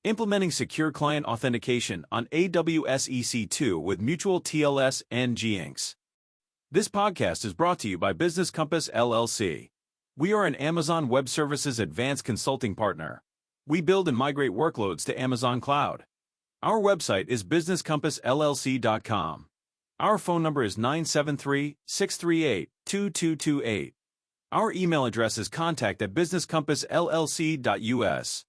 Implementing secure client authentication on AWS EC2 with mutual TLS and Nginx. This podcast is brought to you by Business Compass LLC. We are an Amazon Web Services advanced consulting partner. We build and migrate workloads to Amazon Cloud. Our website is businesscompassllc.com. Our phone number is 973-638-2228. Our email address is contact@businesscompassllc.us.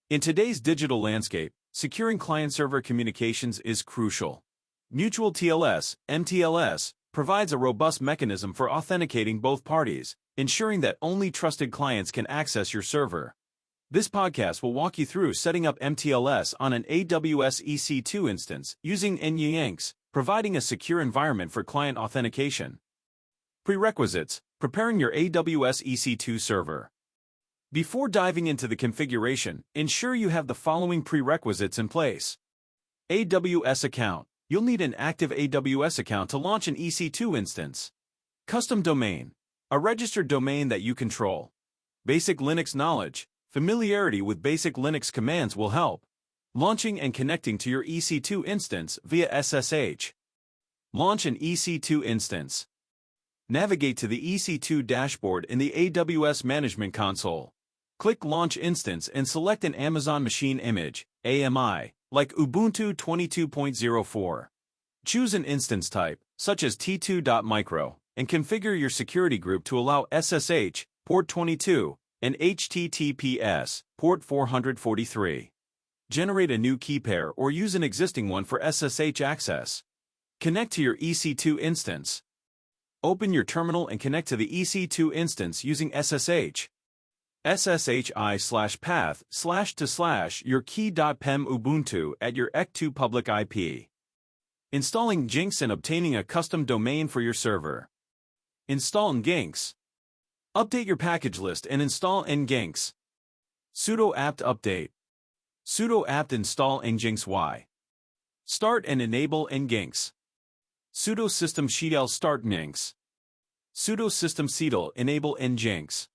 In today's digital landscape, securing client-server communications is crucial. Mutual TLS, mTLS, provides a robust mechanism for authenticating both parties, ensuring that only trusted clients can access your server. This podcast will walk you through setting up mTLS on an AWS EC2 instance using Nginx, providing a secure environment for client authentication. Prerequisites: preparing your AWS EC2 server. Before diving into the configuration, ensure you have the following prerequisites in place. AWS account. You'll need an active AWS account to launch an EC2 instance. Custom domain. A registered domain that you control. Basic Linux knowledge. Familiarity with basic Linux commands will help. Launching and connecting to your EC2 instance via SSH. Launch an EC2 instance. Navigate to the EC2 dashboard in the AWS Management Console. Click Launch Instance and select an Amazon Machine Image, AMI, like Ubuntu 22.04. Choose an instance type, such as T2.micro, and configure your security group to allow SSH, port 22, and HTTPS, port 443. Generate a new key pair or use an existing one for SSH access. Connect to your EC2 instance. Open your terminal and connect to the EC2 instance using SSH. SSHI/path/to/ your key.pem Ubuntu at your EC2 public IP. Installing Nginx and obtaining a custom domain for your server. Install Nginx. Update your package list and install Nginx. Sudo apt update. Sudo apt install Nginx y. Start and enable Nginx. Sudo systemctl start Nginx. Sudo systemctl enable Nginx.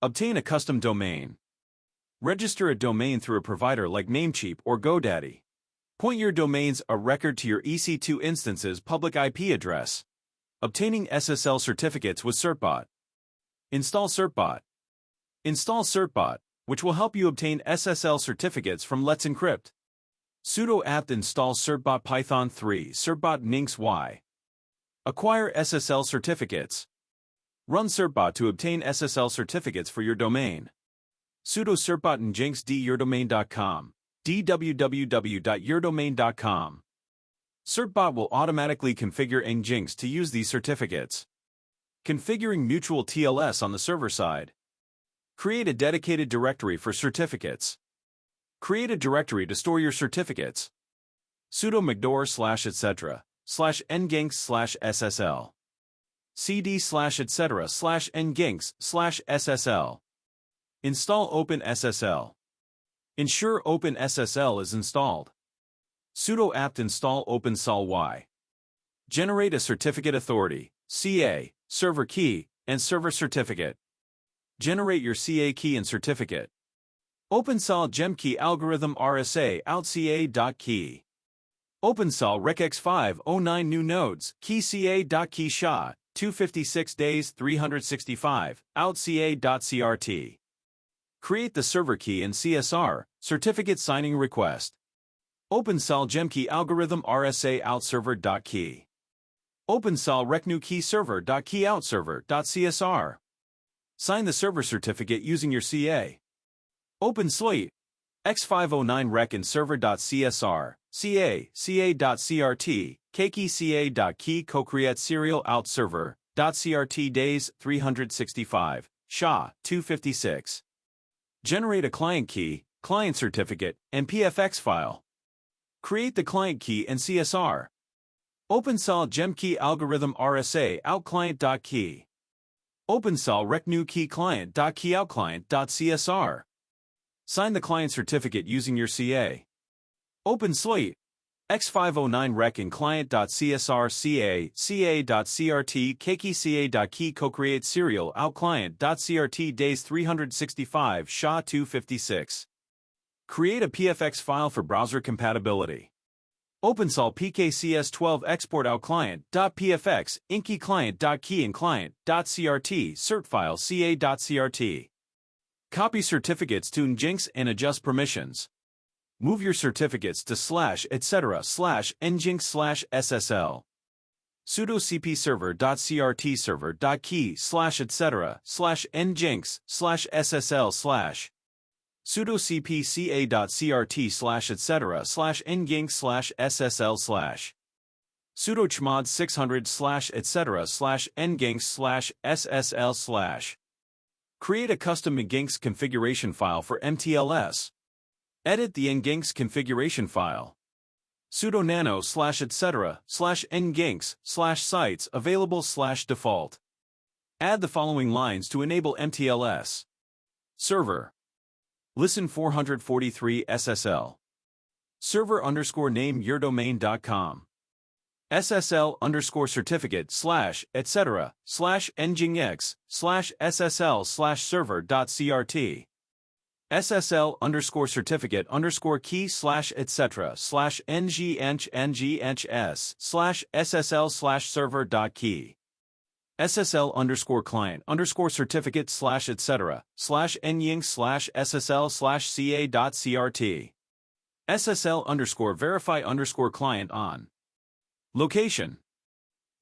Obtain a custom domain. Register a domain through a provider like Namecheap or GoDaddy. Point your domains a record to your EC2 instance's public IP address. Obtaining SSL certificates with certbot. Install certbot. Install certbot, which will help you obtain SSL certificates from Let's Encrypt. Sudo apt install certbot Python 3 certbot Nginx y. Acquire SSL certificates. Run certbot to obtain SSL certificates for your domain. Sudo certbot Nginx dyourdomain.com, www.yourdomain.com. Certbot will automatically configure Nginx to use these certificates. Configuring mutual TLS on the server side. Create a dedicated directory for certificates. Create a directory to store your certificates. Sudo mcdor/etc/nginx/ssl. cd/etc/nginx/ssl. Install OpenSSL. Ensure OpenSSL is installed. Sudo apt install OpenSSL y. Generate a certificate authority, CA, server key, and server certificate. Generate your CA key and certificate. OpenSSL gem key algorithm RSA out CA.key. OpenSSL regex509 new nodes key CA.key SHA 256 days 365 out CA.crt. Create the server key in CSR certificate signing request. OpenSSL gem key algorithm RSA out server.key. OpenSSL recnew key server.key out server.csr. Sign the server certificate using your CA. OpenSSL x509 rec in server.csr, CA, CA.crt, key CA.key co-create serial out server.crt days 365, SHA 256. Generate a client key, client certificate, and PFX file. Create the client key and CSR. OpenSSL gem key algorithm RSA out client.key. OpenSSL recnew key client.key out client.csr. Sign the client certificate using your CA. OpenSSL x509 rec in client.csr ca ca.crt key co-create serial out client.crt days 365 SHA 256. Create a PFX file for browser compatibility. OpenSol PKCS12 export out client.pfx, inky client.key and client.crt, cert file ca.crt. Copy certificates to Nginx and adjust permissions. Move your certificates to /etc/nginx/ssl. sudo cp server.crt server.key/etc/nginx/ssl/ sudo cp ca.crt/etc/nginx/ssl/ sudo chmod 600/etc/nginx/ssl/. Create a custom Nginx configuration file for mTLS. Edit the Nginx configuration file. sudo nano/etc/nginx/sites available/default. Add the following lines to enable mTLS. Server. Listen 443 SSL. Server_name yourdomain.com. SSL_certificate/etc/nginx/ssl/server.crt. SSL_certificate_key/etc/nginx/ssl/server.key. SSL_client_certificate/etc/nginx/ssl/ca.crt. SSL_verify_client on. Location.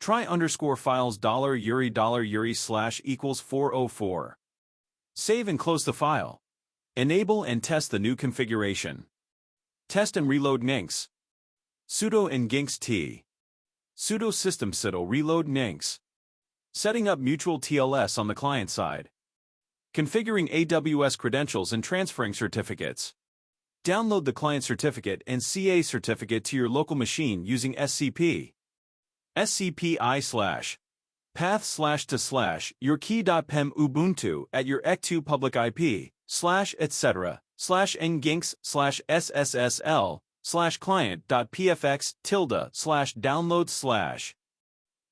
Try_files $URI $404. Save and close the file. Enable and test the new configuration. Test and reload Nginx. sudo nginx t. sudo systemctl reload Nginx. Setting up mutual TLS on the client side. Configuring AWS credentials and transferring certificates. Download the client certificate and CA certificate to your local machine using SCP. SCPI/path/to/yourkey.pem ubuntu at your EC2 public IP /etc/nginx/sssl/client.pfx tilde/download/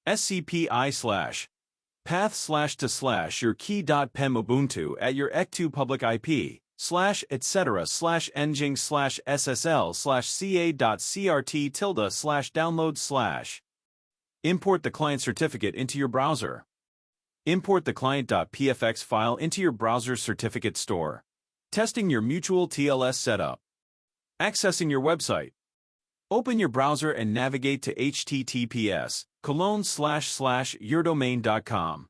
SCPI/path/to/yourkey.pem ubuntu at your EC2 public IP /etc/nginx/ssl/ca.crt tilde/download/. Import the client certificate into your browser. Import the client.pfx file into your browser's certificate store. Testing your mutual TLS setup. Accessing your website. Open your browser and navigate to https://yourdomain.com.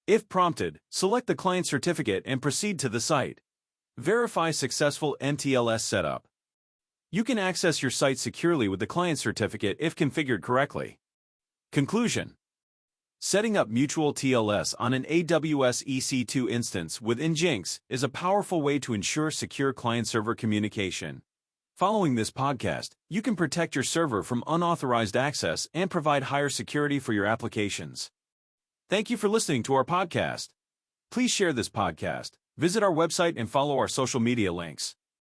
If prompted, select the client certificate and proceed to the site. Verify successful mTLS setup. You can access your site securely with the client certificate if configured correctly. Conclusion. Setting up mutual TLS on an AWS EC2 instance with Nginx is a powerful way to ensure secure client-server communication. Following this podcast, you can protect your server from unauthorized access and provide higher security for your applications. Thank you for listening to our podcast. Please share this podcast, visit our website, and follow our social media links.